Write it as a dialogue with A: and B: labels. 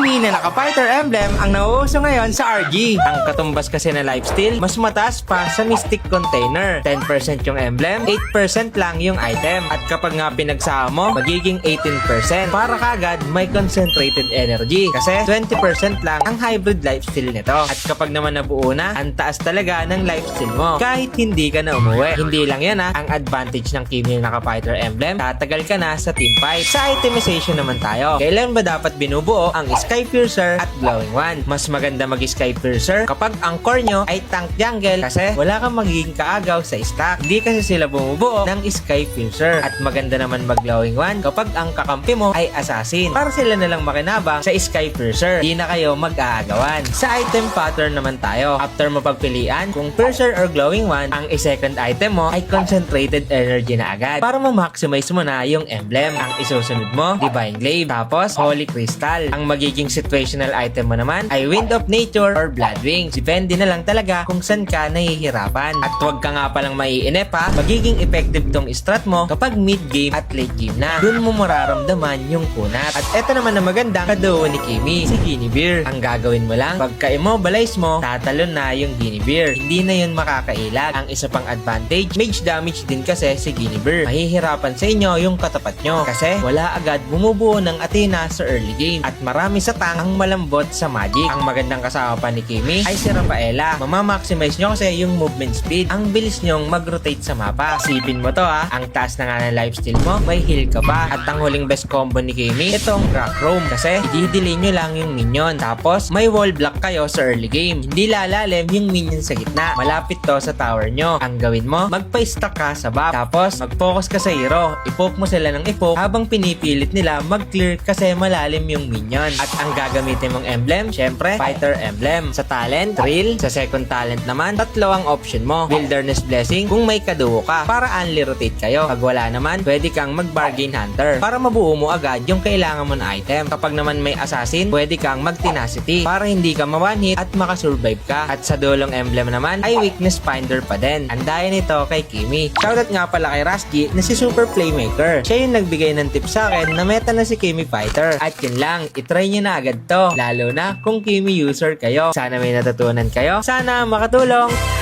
A: Kimi na naka-fighter emblem ang nauuso ngayon sa RG. Ang katumbas kasi na lifesteal, mas mataas pa sa Mystic Container. 10% yung emblem, 8% lang yung item. At kapag nga pinagsama mo, magiging 18%. Para kagad may concentrated energy. Kasi 20% lang ang hybrid lifesteal nito. At kapag naman nabuo na, ang taas talaga ng lifesteal mo. Kahit hindi ka na umuwi. Hindi lang yan ang advantage ng Kimi na naka-fighter emblem, tatagal ka na sa team fight. Sa itemization naman tayo. Kailan ba dapat binubuo ang Sky Piercer at Glowing One? Mas maganda mag-Sky Piercer kapag ang core nyo ay tank jungle kasi wala kang magiging kaagaw sa stack. Hindi kasi sila bumubuo ng Sky Piercer. At maganda naman mag-Glowing One kapag ang kakampi mo ay assassin. Para sila nalang makinabang sa Sky Piercer. Di na kayo mag-aagawan. Sa item pattern naman tayo. After mo pagpilian kung Piercer or Glowing One, ang second item mo ay concentrated energy na agad. Para ma-maximize mo na yung emblem. Ang isusunod mo, Divine Glaive. Tapos, Holy Crystal. Ang magiging situational item mo naman ay Wind of Nature or Blood Wings. Depende na lang talaga kung saan ka nahihirapan. At huwag ka nga palang maiinip magiging effective tong strat mo kapag mid-game at late game na. Doon mo mararamdaman yung kunat. At eto naman na magandang kaduo ni Kimi, si Guinevere. Ang gagawin mo lang, pagka immobilize mo, tatalon na yung Guinevere. Hindi na yun makakailag. Ang isa pang advantage, mage damage din kasi si Guinevere. Mahihirapan sa inyo yung katapat nyo kasi wala agad bumubuo ng Athena sa early game at marami sa tank ang malambot sa magic. Ang magandang kasama pa ni Kimi ay si Rafaela. Mamamaximize nyo kasi yung movement speed. Ang bilis nyong mag-rotate sa mapa. Isipin mo to ang taas na nga ng lifesteal mo, may heal ka pa. At ang huling best combo ni Kimi, itong Crack Roam kasi i-delay nyo lang yung minion. Tapos may wall block kayo sa early game. Hindi lalalim yung minion sa gitna. Malapit to sa tower nyo. Ang gawin mo, magpa-stack ka sa buff. Tapos mag-focus ka sa hero. I-poke mo sila ng i-poke habang pinipilit nila mag-clear kasi malalim yung minion. At ang gagamitin mong emblem, syempre, fighter emblem. Sa talent, thrill. Sa second talent naman, tatlo ang option mo. Wilderness Blessing kung may kaduo ka para unli rotate kayo. Pag wala naman, pwede kang mag-bargain hunter para mabuo mo agad yung kailangan mo na item. Kapag naman may assassin, pwede kang mag-tenacity para hindi ka ma-one hit at makasurvive ka. At sa dulong emblem naman ay weakness finder pa din. Ang daya nito kay Kimi. Shoutout nga pala kay Rasgi na si Super Playmaker. Siya yung nagbigay ng tips sa akin na meta na si Kimi Fighter. At yun lang, itry nyo na agad to. Lalo na kung Kimi user kayo. Sana may natutunan kayo. Sana makatulong.